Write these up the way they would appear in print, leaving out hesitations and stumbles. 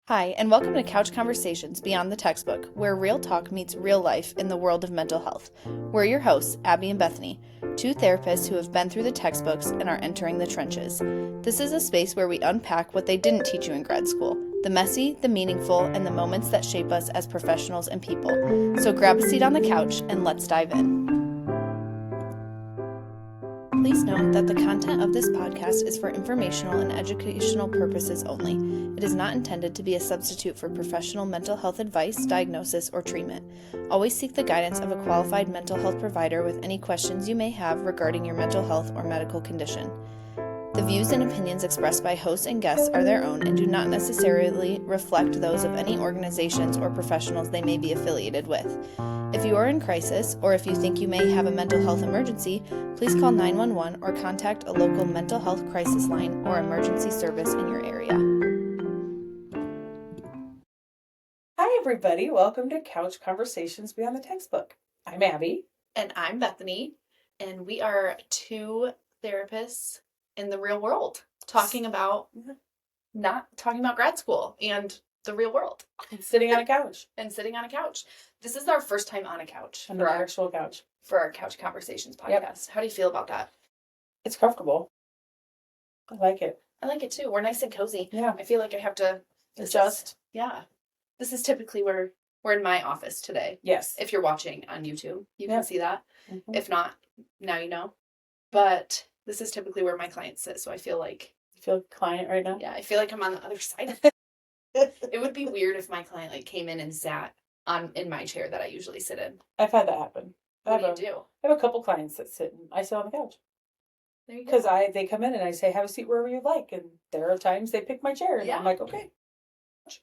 Hi, and welcome to Couch Conversations Beyond the Textbook, where real talk meets real life in the world of mental health. We're your hosts, Abby and Bethany, two therapists who have been through the textbooks and are entering the trenches. This is a space where we unpack what they didn't teach you in grad school, the messy, the meaningful, and the moments that shape us as professionals and people. So grab a seat on the couch and let's dive in. Please note that the content of this podcast is for informational and educational purposes only. It is not intended to be a substitute for professional mental health advice, diagnosis, or treatment. Always seek the guidance of a qualified mental health provider with any questions you may have regarding your mental health or medical condition. The views and opinions expressed by hosts and guests are their own and do not necessarily reflect those of any organizations or professionals they may be affiliated with. If you are in crisis, or if you think you may have a mental health emergency, please call 911 or contact a local mental health crisis line or emergency service in your area. Hi, everybody. Welcome to Couch Conversations Beyond the Textbook. I'm Abby. And I'm Bethany, and we are two therapists in the real world talking about grad school and the real world. Sitting on a couch. This is our first time on a couch. On an actual couch. For our Couch Conversations podcast. Yep. How do you feel about that? It's comfortable. I like it. I like it too. We're nice and cozy. Yeah. I feel like I have to adjust. This is typically where we're in my office today. Yes. If you're watching on YouTube, you can see that. Mm-hmm. If not, now you know. But this is typically where my clients sit, so I feel like... You feel like a client right now? Yeah, I feel like I'm on the other side of it. It would be weird if my client came in and sat in my chair that I usually sit in. I've had that happen. What do you do? I have a couple clients that I sit on the couch. There you go. Because they come in and I say, have a seat wherever you'd like. And there are times they pick my chair. And I'm like, okay.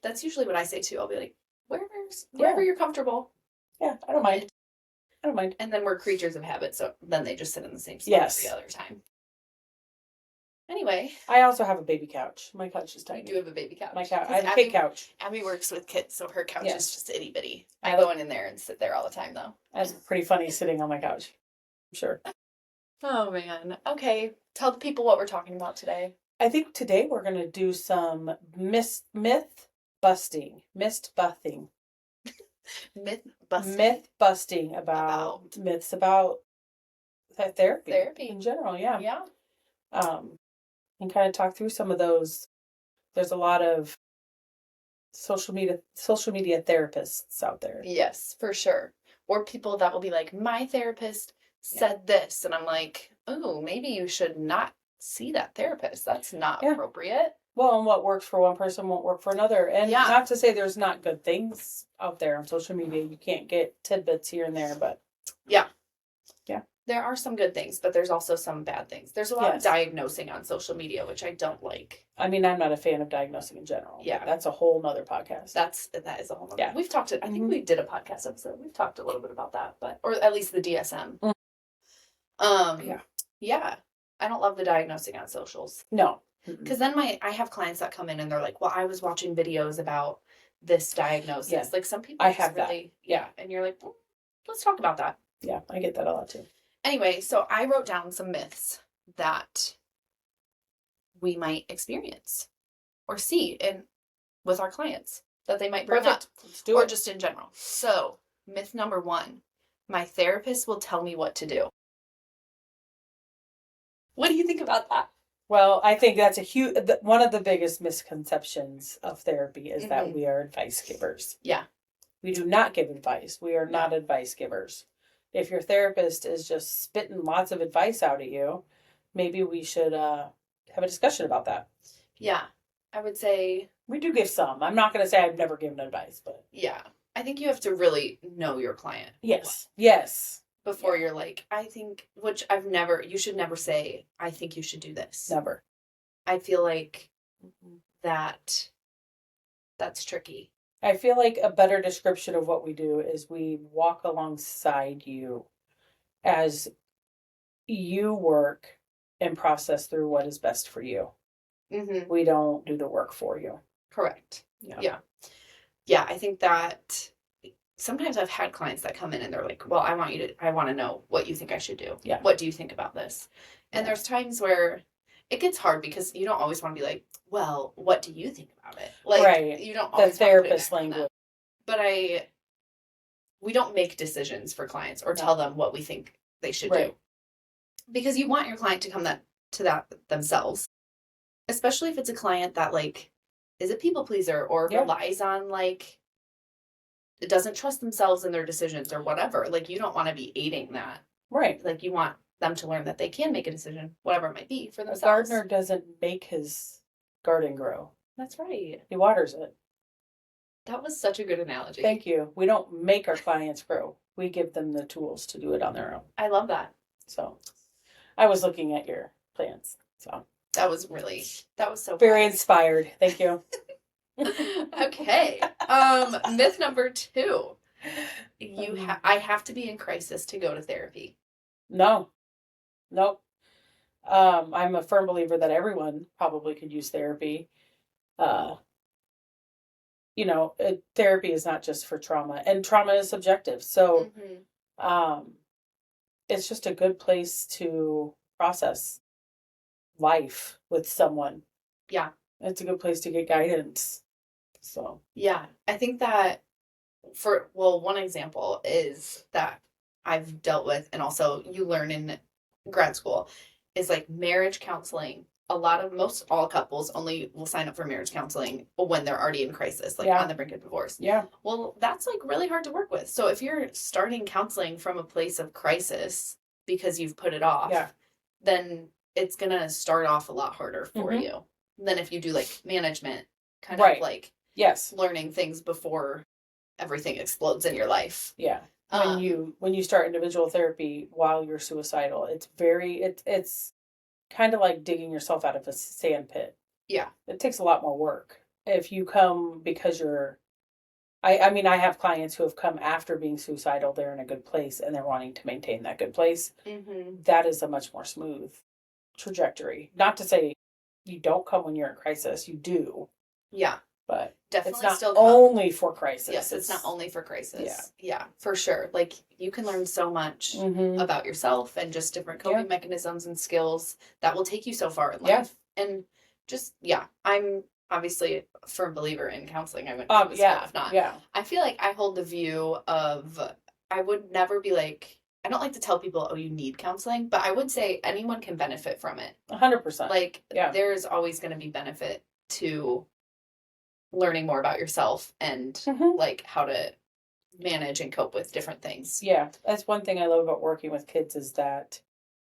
That's usually what I say too. I'll be like, wherever you're comfortable. Yeah, I don't mind. And then we're creatures of habit, so then they just sit in the same spot the other time. Anyway. I also have a baby couch. My couch is tiny. You do have a baby couch. My couch. I have a kid couch. Abby works with kids, so her couch is just itty bitty. I go in there and sit there all the time, though. That's pretty funny sitting on my couch. I'm sure. Oh, man. Okay. Tell the people what we're talking about today. I think today we're going to do some myth busting about myths about therapy in general. Yeah. And kind of talk through some of those. There's a lot of social media therapists out there. Yes, for sure. Or people that will be like, my therapist said this, and I'm like, oh, maybe you should not see that therapist. That's not appropriate. Well, and what works for one person won't work for another. And not to say there's not good things out there on social media. You can't get tidbits here and there, but... Yeah. There are some good things, but there's also some bad things. There's a lot of diagnosing on social media, which I don't like. I mean, I'm not a fan of diagnosing in general. Yeah. That's a whole nother podcast. That is a whole nother. Yeah. We've talked I think we did a podcast episode. We've talked a little bit about that, or at least the DSM. Yeah. I don't love the diagnosing on socials. No. Because then I have clients that come in and they're like, well, I was watching videos about this diagnosis. Yeah. Like some people I have really, and you're like, well, let's talk about that. Yeah, I get that a lot too. Anyway, so I wrote down some myths that we might experience or see with our clients that they might bring up. Let's do it. Or just in general. So, myth number 1, my therapist will tell me what to do. What do you think about that? Well, I think that's one of the biggest misconceptions of therapy is that we are advice givers. Yeah. We do not give advice. We are not advice givers. If your therapist is just spitting lots of advice out at you, maybe we should have a discussion about that. Yeah. I would say... We do give some. I'm not going to say I've never given advice, but... Yeah. I think you have to really know your client. Yes. Before you're like, I think... Which you should never say, I think you should do this. Never. I feel like that's tricky. I feel like a better description of what we do is we walk alongside you as you work and process through what is best for you. Mm-hmm. We don't do the work for you. Correct. Yeah. I think that sometimes I've had clients that come in and they're like, well, I want to know what you think I should do. Yeah. What do you think about this? And there's times where it gets hard because you don't always want to be like, well, what do you think about it? Like, you don't always the therapist language. But we don't make decisions for clients or tell them what we think they should do. Because you want your client to come to that themselves. Especially if it's a client that, like, is a people pleaser or relies on, like, it doesn't trust themselves in their decisions or whatever. Like, you don't want to be aiding that. Right. Like, you want them to learn that they can make a decision, whatever it might be, for themselves. A gardener doesn't make his garden grow. That's right. He waters it. That was such a good analogy. Thank you. We don't make our clients grow. We give them the tools to do it on their own. I love that. So, I was looking at your plants. So that was so very inspired. Thank you. Okay. Myth number 2. I have to be in crisis to go to therapy. No. Nope. I'm a firm believer that everyone probably could use therapy. Therapy is not just for trauma, and trauma is subjective. So, it's just a good place to process life with someone. Yeah. It's a good place to get guidance. So. Yeah. I think that one example is that I've dealt with, and also you learn in grad school, is like marriage counseling. Most all couples only will sign up for marriage counseling when they're already in crisis, like on the brink of divorce. Yeah. Well, that's like really hard to work with. So if you're starting counseling from a place of crisis because you've put it off, then it's going to start off a lot harder for you than if you do like management, kind of like learning things before everything explodes in your life. Yeah. When you start individual therapy while you're suicidal, it's kind of like digging yourself out of a sand pit. Yeah. It takes a lot more work. If you come because I have clients who have come after being suicidal, they're in a good place and they're wanting to maintain that good place. That is a much more smooth trajectory. Not to say you don't come when you're in crisis, you do. Yeah. But definitely it's not only for crisis. Yes, it's not only for crisis. Yeah, for sure. Like, you can learn so much about yourself and just different coping mechanisms and skills that will take you so far in life. And just, I'm obviously a firm believer in counseling. I wouldn't do this if not. Yeah. I feel like I hold the view of, I would never be like, I don't like to tell people, oh, you need counseling, but I would say anyone can benefit from it. 100%. Like, there's always going to be benefit to learning more about yourself and like how to manage and cope with different things. Yeah, that's one thing I love about working with kids is that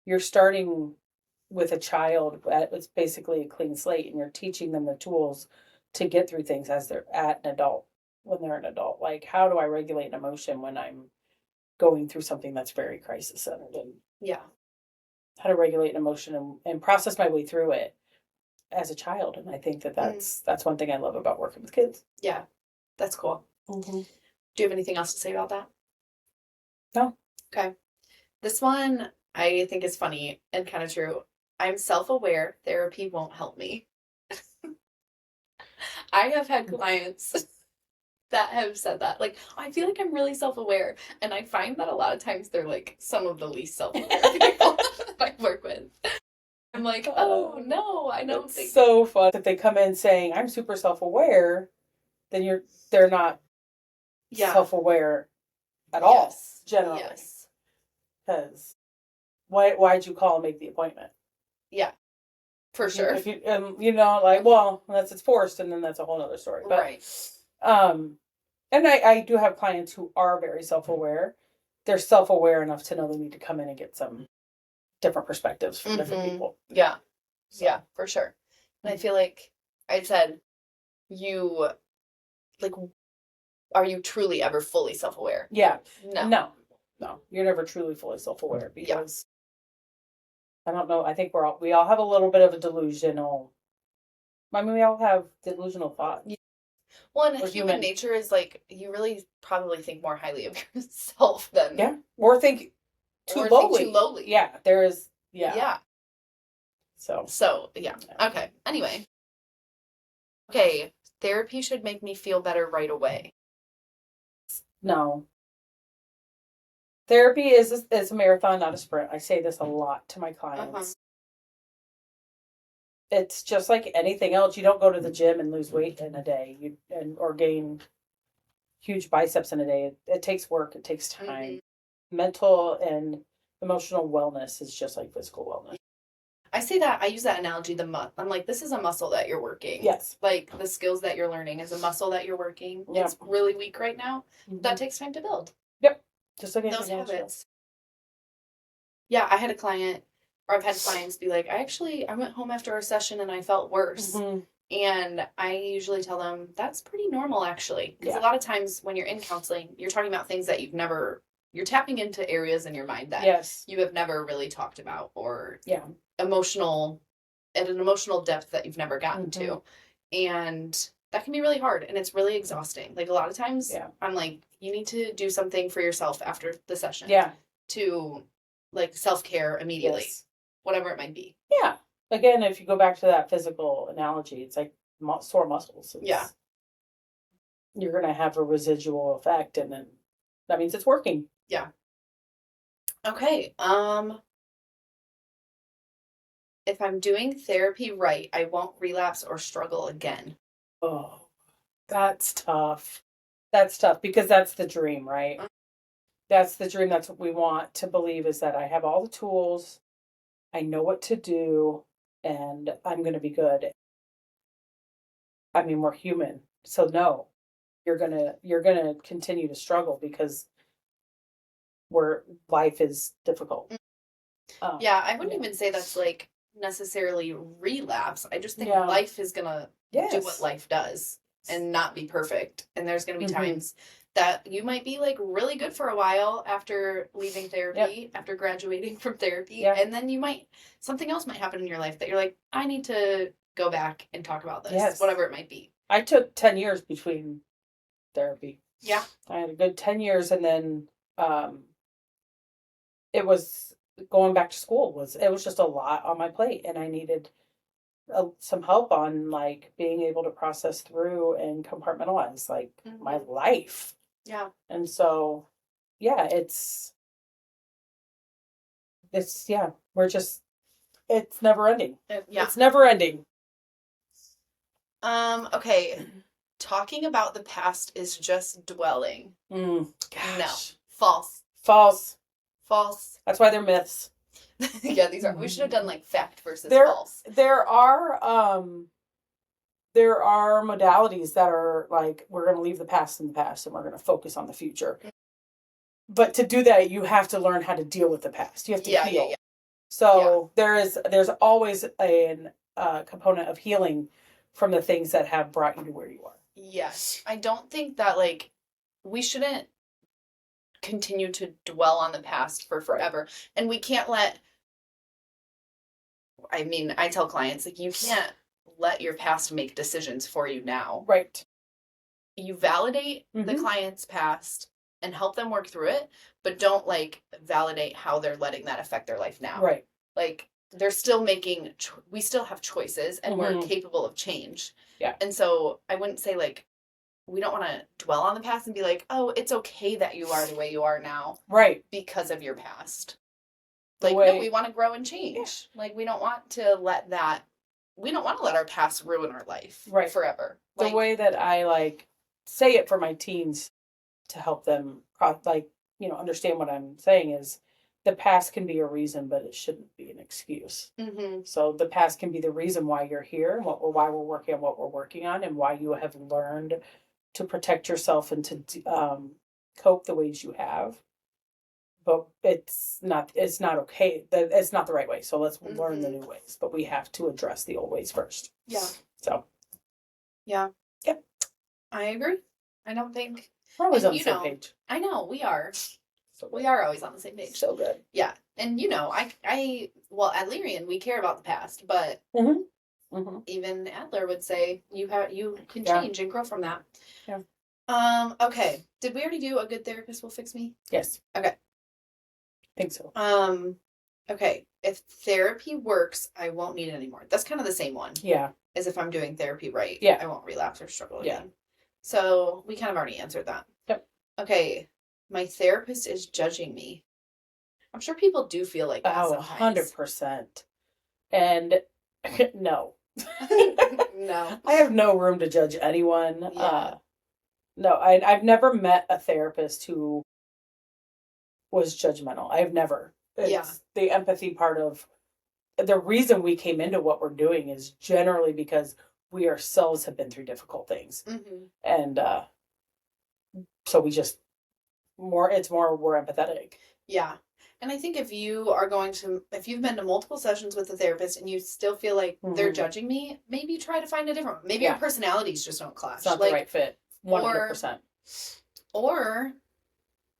you're starting with a child. It's basically a clean slate, and you're teaching them the tools to get through things as they're when they're an adult. Like, how do I regulate an emotion when I'm going through something that's very crisis centered, and how to regulate an emotion and process my way through it as a child. And I think that's one thing I love about working with kids. Yeah, that's cool. Do you have anything else to say about that? No. Okay. This one I think is funny and kind of true. I'm self-aware. Therapy won't help me. I have had clients that have said that. Like, I feel like I'm really self-aware. And I find that a lot of times they're like some of the least self-aware people I work with. I'm like, oh no, I don't think so fun. If they come in saying I'm super self-aware, then they're not self-aware at all. Generally. Yes. Because why'd you call and make the appointment? Yeah. For sure. If you well, unless it's forced, and then that's a whole other story. But, right. And I do have clients who are very self-aware. They're self-aware enough to know they need to come in and get some different perspectives from different people. Yeah. So. Yeah, for sure. And I feel like I said, are you truly ever fully self-aware? Yeah. No. You're never truly fully self-aware because I don't know. I think we all have a little bit of a delusional. We all have delusional thoughts. Yeah. Well, and human nature is like, you really probably think more highly of yourself than or think too lowly. Yeah, there is. Yeah. So yeah. Okay. Anyway. Okay. Therapy should make me feel better right away. No. Therapy is a marathon, not a sprint. I say this a lot to my clients. it's just like anything else. You don't go to the gym and lose weight in a day, or gain huge biceps in a day. It takes work. It takes time. Mm-hmm. Mental and emotional wellness is just like physical wellness. I say that, I use that analogy, I'm like, this is a muscle that you're working. Yes. Like, the skills that you're learning is a muscle that you're working. Yeah. It's really weak right now. Mm-hmm. That takes time to build. Yep. Just like those habits. Yeah, I had a client, or I've had clients be like, I went home after a session and I felt worse. Mm-hmm. And I usually tell them, that's pretty normal, actually. Because a lot of times when you're in counseling, you're talking about things that you're tapping into areas in your mind that you have never really talked about, or at an emotional depth that you've never gotten to. And that can be really hard, and it's really exhausting. Like, a lot of times I'm like, you need to do something for yourself after the session. Yeah. To, like, self-care immediately. Yes. Whatever it might be. Yeah. Again, if you go back to that physical analogy, it's like sore muscles. You're going to have a residual effect, and then that means it's working. Yeah. Okay. If I'm doing therapy right, I won't relapse or struggle again. Oh, that's tough. That's tough because that's the dream, right? Mm-hmm. That's the dream. That's what we want to believe, is that I have all the tools, I know what to do, and I'm going to be good. I mean, we're human. So no, you're going to continue to struggle because life is difficult. Yeah, I wouldn't even say that's like necessarily relapse. I just think life is going to do what life does and not be perfect. And there's going to be times that you might be like really good for a while after leaving therapy, after graduating from therapy. And then something else might happen in your life that you're like, I need to go back and talk about this, whatever it might be. I took 10 years between therapy. Yeah. I had a good 10 years, and then it was going back to school it was just a lot on my plate, and I needed some help on like being able to process through and compartmentalize like my life. Yeah. And so, it's it's never ending. It's never ending. Okay. Talking about the past is just dwelling. Gosh. No. False. False. That's why they're myths. Yeah, these are. We should have done like fact versus false. There are modalities that are like, we're going to leave the past in the past and we're going to focus on the future. But to do that, you have to learn how to deal with the past. You have to heal. Yeah. So there's always a component of healing from the things that have brought you to where you are. Yes. I don't think that like we shouldn't continue to dwell on the past for forever. And we can't I tell clients, like, you can't let your past make decisions for you now. Right. You validate the client's past and help them work through it, but don't like validate how they're letting that affect their life now. Right. Like, they're still we still have choices, and we're capable of change. Yeah. And so I wouldn't say like, we don't want to dwell on the past and be like, oh, it's okay that you are the way you are now. Right. Because of your past. Like, no, we want to grow and change. Yeah. Like, we don't want to let our past ruin our life forever. The way that I like say it for my teens to help them understand what I'm saying is, the past can be a reason, but it shouldn't be an excuse. Mm-hmm. So the past can be the reason why you're here, and why we're working on what we're working on, and why you have learned to protect yourself and to cope the ways you have. But it's not okay. It's not the right way. So let's learn the new ways. But we have to address the old ways first. Yeah. So. Yeah. Yep. I agree. I don't think. We're always on the same page. I know, we are. So we are always on the same page. So good. Yeah. And at Lyrian, we care about the past, but even Adler would say you can change and grow from that. Yeah. Okay. Did we already do a good therapist will fix me? Yes. Okay. I think so. Okay. If therapy works, I won't need it anymore. That's kind of the same one. Yeah. As if I'm doing therapy right. Yeah. I won't relapse or struggle again. Yeah. So we kind of already answered that. Yep. Okay. My therapist is judging me. I'm sure people do feel like that sometimes. 100%. And no. No. I have no room to judge anyone. Yeah. No, I've never met a therapist who was judgmental. I've never. It's the empathy part of the reason we came into what we're doing is generally because we ourselves have been through difficult things. Mm-hmm. And so we just we're empathetic. Yeah. And I think if you've been to multiple sessions with a therapist and you still feel like they're judging me, maybe try to find a different one. Maybe your personalities just don't clash. It's not the right fit. 100%. Or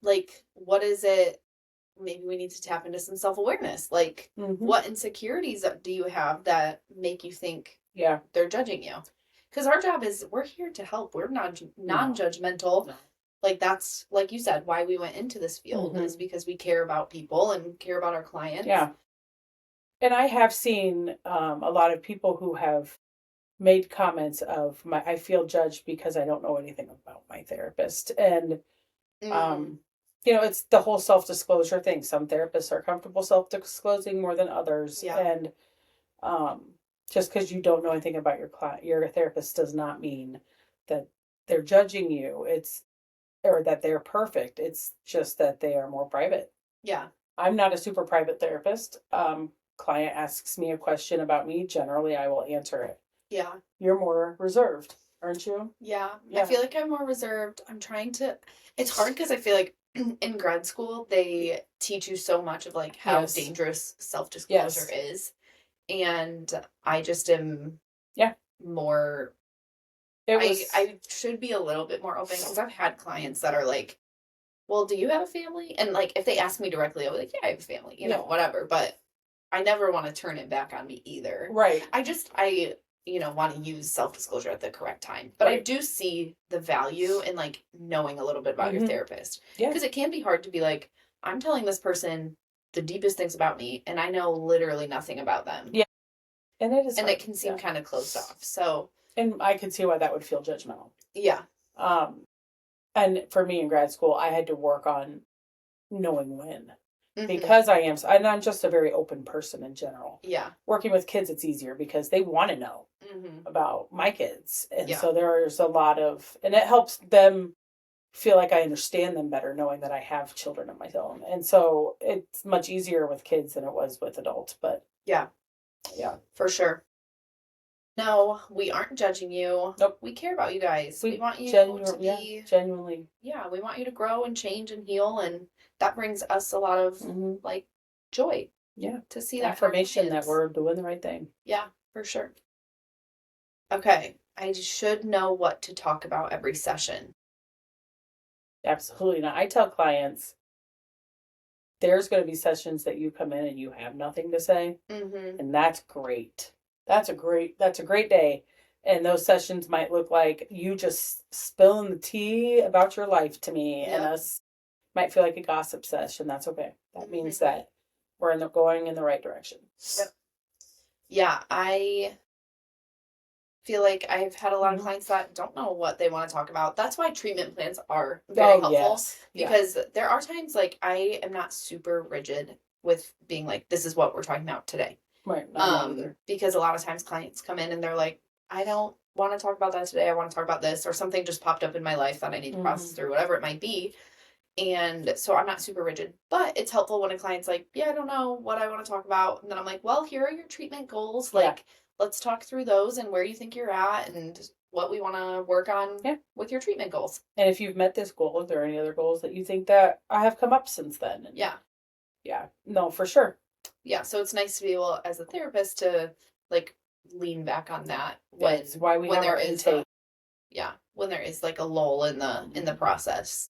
like, what is it? Maybe we need to tap into some self-awareness. Like, what insecurities do you have that make you think they're judging you? Because our job is, we're here to help. We're not non-judgmental. No. Like, that's, like you said, why we went into this field is because we care about people and care about our clients. Yeah. And I have seen a lot of people who have made comments of I feel judged because I don't know anything about my therapist. And, it's the whole self-disclosure thing. Some therapists are comfortable self-disclosing more than others. Yeah. And just because you don't know anything about your therapist does not mean that they're judging you. Or that they're perfect. It's just that they are more private. Yeah. I'm not a super private therapist. Client asks me a question about me. Generally, I will answer it. Yeah. You're more reserved, aren't you? Yeah. I feel like I'm more reserved. It's hard because I feel like in grad school, they teach you so much of like how dangerous self-disclosure is. And I just am more... I should be a little bit more open because I've had clients that are like, well, do you have a family? And like, if they ask me directly, I'll be like, yeah, I have a family, whatever. But I never want to turn it back on me either. Right. I want to use self-disclosure at the correct time. But I do see the value in like knowing a little bit about your therapist. Yeah. Because it can be hard to be like, I'm telling this person the deepest things about me and I know literally nothing about them. Yeah. And it is. And it can seem kind of closed off. So... And I could see why that would feel judgmental. Yeah. And for me in grad school, I had to work on knowing when. Because and I'm just a very open person in general. Yeah. Working with kids, it's easier because they want to know about my kids. And so there's a lot of, and it helps them feel like I understand them better knowing that I have children of my own. And so it's much easier with kids than it was with adults. But yeah. Yeah. For sure. No, we aren't judging you. Nope. We care about you guys. We want you to be... genuinely. Yeah, we want you to grow and change and heal, and that brings us a lot of, like, joy. Yeah. To see that affirmation that we're doing the right thing. Yeah, for sure. Okay, I should know what to talk about every session. Absolutely not. I tell clients, there's going to be sessions that you come in and you have nothing to say, and that's great. That's a great day. And those sessions might look like you just spilling the tea about your life to me. Yep. And us might feel like a gossip session. That's okay. That means that we're going in the right direction. Yep. Yeah, I feel like I've had a lot of clients that don't know what they want to talk about. That's why treatment plans are very helpful. Yes. Because there are times like I am not super rigid with being like, this is what we're talking about today. Right. Because a lot of times clients come in and they're like, I don't want to talk about that today. I want to talk about this, or something just popped up in my life that I need to process through, whatever it might be. And so I'm not super rigid, but it's helpful when a client's like, yeah, I don't know what I want to talk about. And then I'm like, well, here are your treatment goals. Like, let's talk through those and where you think you're at and what we want to work on with your treatment goals. And if you've met this goal, are there any other goals that you think that have come up since then? And yeah, no, for sure. Yeah, so it's nice to be able, as a therapist, to like lean back on that when that's why we have our intake. When there is like a lull in the process.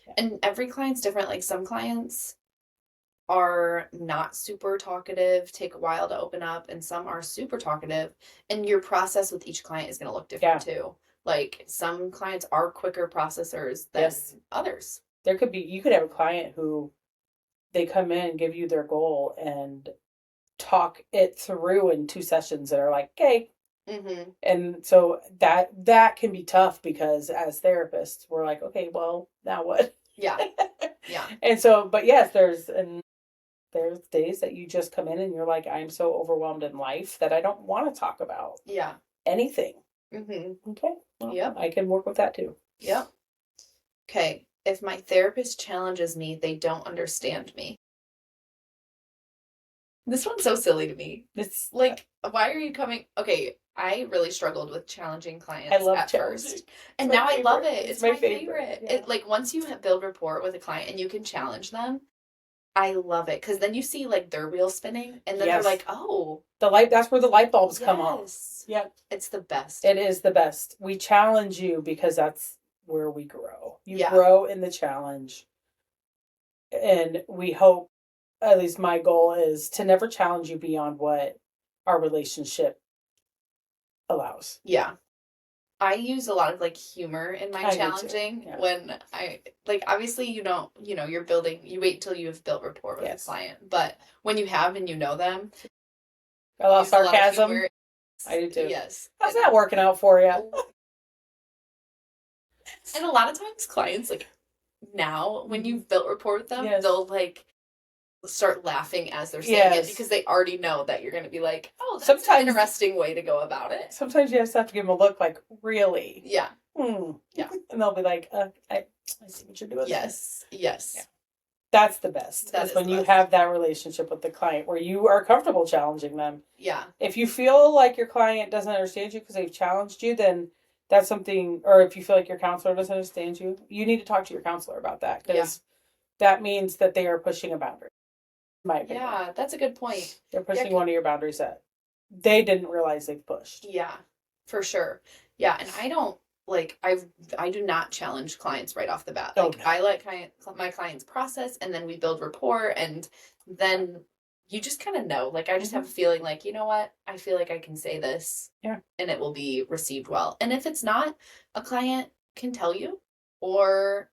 Yeah. And every client's different. Like some clients are not super talkative, take a while to open up, and some are super talkative. And your process with each client is going to look different too. Like some clients are quicker processors than others. You could have a client who they come in and give you their goal and talk it through in 2 sessions that are like, okay. And so that can be tough because as therapists, we're like, okay, well, now what? Yeah. Yeah. And so, but yes, there's there's days that you just come in and you're like, I'm so overwhelmed in life that I don't want to talk about anything. Mm-hmm. Okay. Well, I can work with that too. Yep. Okay. If my therapist challenges me, they don't understand me. This one's so silly to me. It's like, why are you coming? Okay, I really struggled with challenging clients at first. And now I love it. It's my favorite. Yeah. It, like, once you build rapport with a client and you can challenge them, I love it. Because then you see, like, their wheels spinning. And then they're like, oh. That's where the light bulbs come on. Yeah. It's the best. It is the best. We challenge you because that's where we grow. You grow in the challenge. And we hope, at least my goal is to never challenge you beyond what our relationship allows. Yeah. I use a lot of, like, humor in my challenging when I, like, obviously you wait until you have built rapport with a client, but when you have and you know them. I love sarcasm. I do too. Yes. How's that working out for you? And a lot of times clients, like, now when you've built rapport with them, they'll, like, start laughing as they're saying it because they already know that you're going to be like, oh, that's an interesting way to go about it. Sometimes you just have to give them a look like, really? Yeah. Yeah. And they'll be like, I see what you're doing. Yes. Yes. Yeah. That's the best. That's when you have that relationship with the client where you are comfortable challenging them. Yeah. If you feel like your client doesn't understand you because they've challenged you, then that's something, or if you feel like your counselor doesn't understand you, you need to talk to your counselor about that because that means that they are pushing a boundary. My opinion. Yeah, that's a good point. They're pushing one of your boundaries that they didn't realize they've pushed. Yeah, for sure. Yeah, and I don't, like, I do not challenge clients right off the bat. Like, I let my clients process, and then we build rapport, and then you just kind of know. Like, I just have a feeling like, you know what? I feel like I can say this, and it will be received well. And if it's not, a client can tell you, or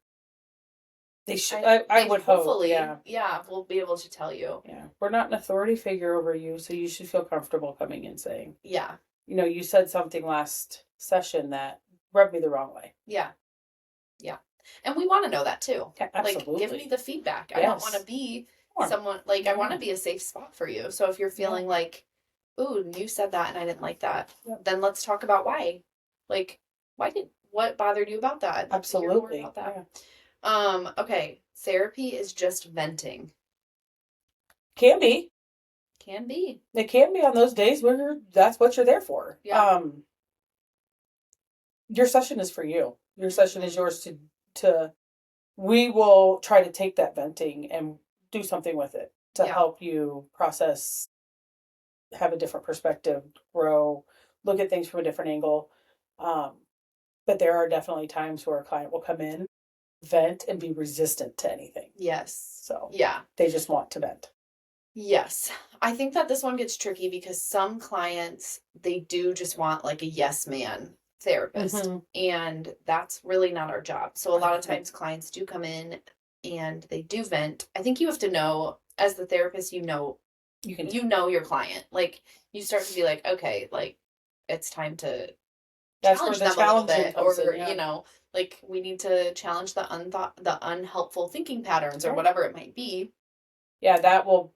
they should. I would hope. Yeah, we'll be able to tell you. Yeah, we're not an authority figure over you, so you should feel comfortable coming and saying. Yeah. You know, you said something last session that rubbed me the wrong way. Yeah. Yeah. And we want to know that too. Yeah, absolutely. Like, give me the feedback. I don't want to be someone, like, I want to be a safe spot for you. So if you're feeling like, ooh, you said that and I didn't like that, then let's talk about why. Like, what bothered you about that? Absolutely. About that. Yeah. Okay. Therapy is just venting. Can be. Can be. It can be on those days where that's what you're there for. Yeah. Your session is for you. Your session is yours to we will try to take that venting and do something with it to help you process, have a different perspective, grow, look at things from a different angle. But there are definitely times where a client will come in, vent, and be resistant to anything. Yes. So they just want to vent. Yes. I think that this one gets tricky because some clients, they do just want, like, a yes man therapist. And that's really not our job. So a lot of times clients do come in and they do vent. I think you have to know, as the therapist, you know your client. Like, you start to be like, okay, like, it's time to challenge them a little bit, or you know, like, we need to challenge the unhelpful thinking patterns or whatever it might be. Yeah, that will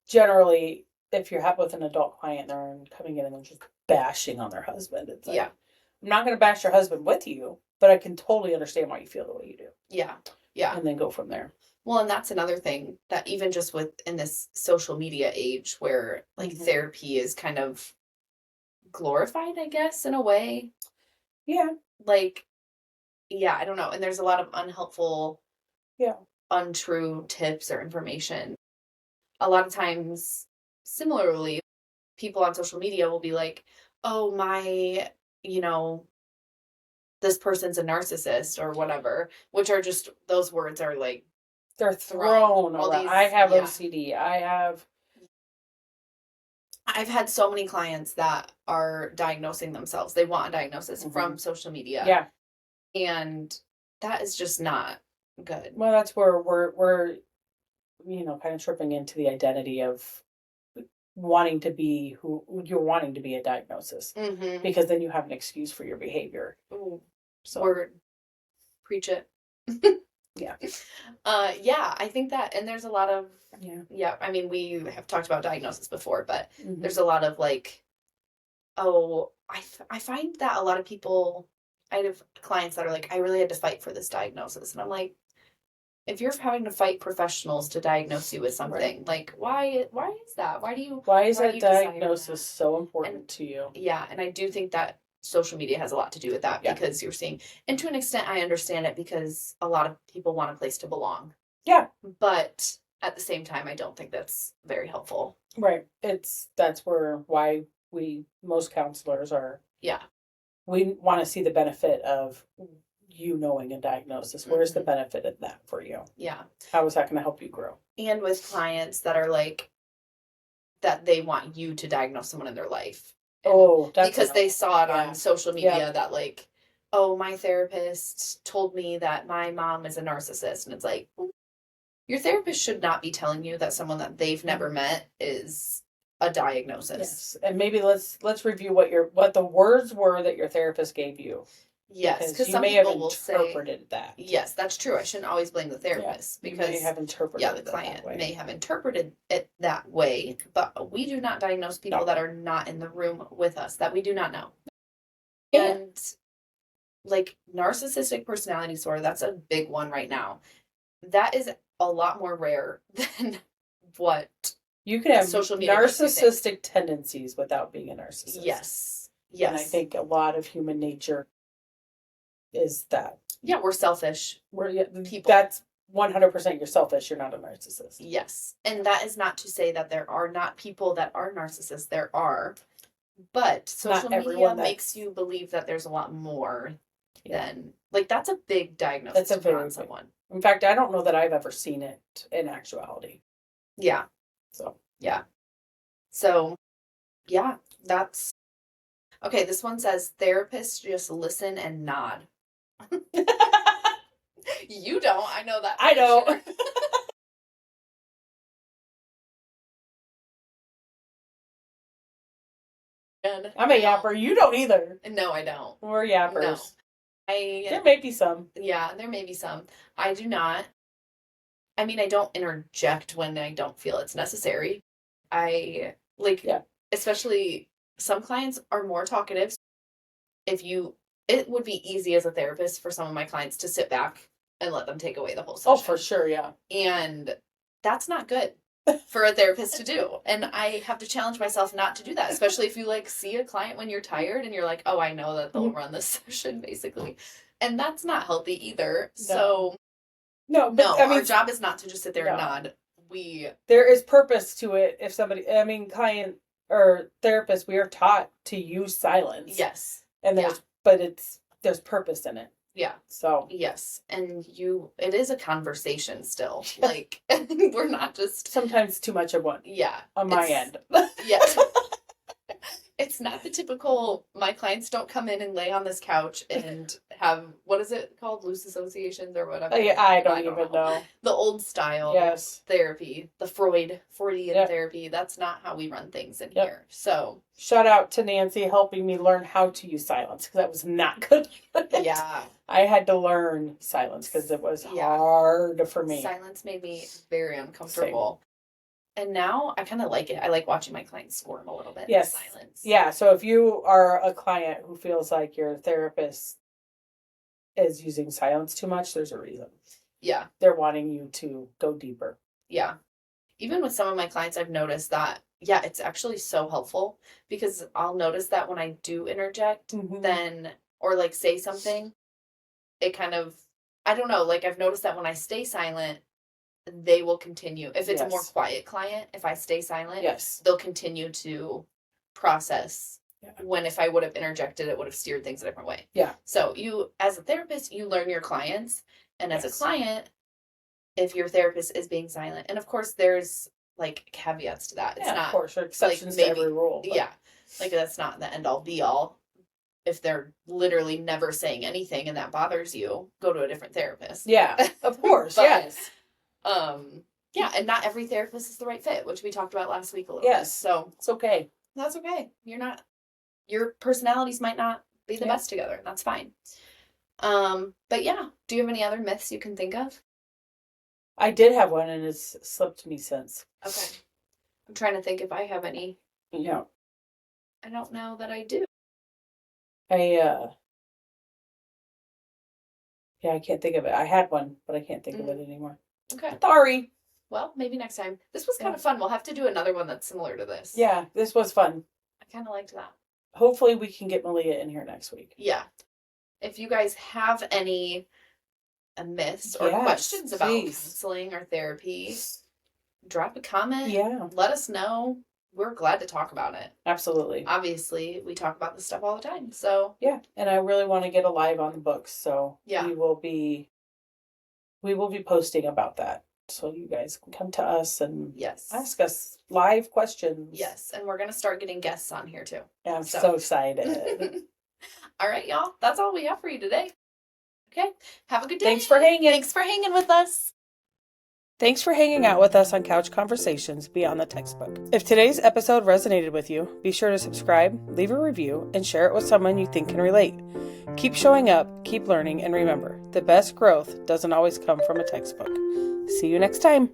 generally, if you're with an adult client, they're coming in and they're just bashing on their husband. It's like, I'm not going to bash your husband with you, but I can totally understand why you feel the way you do. Yeah. Yeah. And then go from there. Well, and that's another thing that even just in this social media age where, like, therapy is kind of glorified, I guess, in a way. Yeah. Like, yeah, I don't know. And there's a lot of unhelpful, untrue tips or information. A lot of times, similarly, people on social media will be like, oh, this person's a narcissist or whatever, which are just, those words are like, they're thrown around. I have OCD. I've had so many clients that are diagnosing themselves. They want a diagnosis from social media. Yeah. And that is just not good. Well, that's where we're kind of tripping into the identity of wanting to be who you're wanting to be a diagnosis. Because then you have an excuse for your behavior. Ooh. So, word. Preach it. Yeah. Yeah, I think that, and there's a lot of, yeah, I mean, we have talked about diagnosis before, but mm-hmm. there's a lot of like, I find that a lot of people, I have clients that are like, I really had to fight for this diagnosis. And I'm like, if you're having to fight professionals to diagnose you with something, right. Like, why is that? Why is that diagnosis so important to you? Yeah, and I do think that social media has a lot to do with that because you're seeing, and to an extent, I understand it because a lot of people want a place to belong. Yeah. But at the same time, I don't think that's very helpful. Right. That's why most counselors are. Yeah. We want to see the benefit of you knowing a diagnosis. Where's the benefit of that for you? Yeah. How is that going to help you grow? And with clients that are like, that they want you to diagnose someone in their life. Because they saw it on social media that like, oh, my therapist told me that my mom is a narcissist. And it's like, your therapist should not be telling you that someone that they've never met is a diagnosis. Yes. And maybe let's review what the words were that your therapist gave you. Yes, because you may have interpreted that. Yes, that's true. I shouldn't always blame the therapist because you may have interpreted the client may have interpreted it that way, but we do not diagnose people that are not in the room with us, that we do not know. And like narcissistic personality disorder, that's a big one right now. That is a lot more rare than what you can have social media narcissistic tendencies without being a narcissist. Yes. And I think a lot of human nature is that. Yeah, we're selfish. We're people. That's 100% you're selfish. You're not a narcissist. Yes. And that is not to say that there are not people that are narcissists. There are. But social media makes you believe that there's a lot more than, like, that's a big diagnosis to put on someone. In fact, I don't know that I've ever seen it in actuality. Yeah. So, yeah. So, yeah, that's... Okay, this one says, therapists just listen and nod. You don't. I know that. I know. Sure. I'm a yapper. You don't either. No, I don't. We're yappers. No. There may be some. Yeah, there may be some. I do not. I mean, I don't interject when I don't feel it's necessary. Especially some clients are more talkative. It would be easy as a therapist for some of my clients to sit back and let them take away the whole session. Oh, for sure, yeah. And that's not good for a therapist to do. And I have to challenge myself not to do that, especially if you like see a client when you're tired and you're like, oh, I know that they'll run this session, basically. And that's not healthy either. No. So no, our job is not to just sit there and nod. There is purpose to it. If somebody, client or therapist, we are taught to use silence. Yes. And there's purpose in it. Yeah. So. Yes. And it is a conversation still. Like, we're not just. Sometimes too much of one. Yeah. On my end. Yeah. It's not the typical, my clients don't come in and lay on this couch and have, what is it called? Loose associations or whatever. I don't even know. The old style therapy, the Freudian therapy. That's not how we run things in here. So. Shout out to Nancy helping me learn how to use silence because that was not good. Yeah. I had to learn silence because it was hard for me. Silence made me very uncomfortable. Same. And now I kind of like it. I like watching my clients squirm a little bit in silence. Yeah. So if you are a client who feels like your therapist is using silence too much, there's a reason. Yeah. They're wanting you to go deeper. Yeah. Even with some of my clients, I've noticed that, it's actually so helpful because I'll notice that when I do interject, then, or like say something, it kind of, I don't know, like I've noticed that when I stay silent, they will continue. If it's a more quiet client, if I stay silent, they'll continue to process. Yeah. When if I would have interjected, it would have steered things a different way. Yeah. So you, as a therapist, you learn your clients. And as a client, if your therapist is being silent, and of course there's like caveats to that. It's not, of course, or exceptions to every rule. But. Yeah. Like that's not the end all be all. If they're literally never saying anything and that bothers you, go to a different therapist. Yeah, of course. Yes. And not every therapist is the right fit, which we talked about last week a little bit. So it's okay. That's okay. Your personalities might not be the best together. That's fine. But yeah, do you have any other myths you can think of? I did have one and it's slipped me since. Okay. I'm trying to think if I have any. Yeah. I don't know that I do. Yeah, I can't think of it. I had one, but I can't think of it anymore. Okay. Sorry. Well, maybe next time. This was kind of fun. We'll have to do another one that's similar to this. Yeah, this was fun. I kind of liked that. Hopefully we can get Malia in here next week. Yeah. If you guys have any myths or questions about counseling or therapy, drop a comment. Yeah. Let us know. We're glad to talk about it. Absolutely. Obviously, we talk about this stuff all the time. So yeah, and I really want to get alive on the books. So yeah, we will be posting about that. So you guys can come to us and ask us live questions. Yes, and we're gonna start getting guests on here too. Yeah, I'm so excited. All right, y'all. That's all we have for you today. Okay. Have a good day. Thanks for hanging. Thanks for hanging with us. Thanks for hanging out with us on Couch Conversations Beyond the Textbook. If today's episode resonated with you, be sure to subscribe, leave a review, and share it with someone you think can relate. Keep showing up, keep learning, and remember, the best growth doesn't always come from a textbook. See you next time.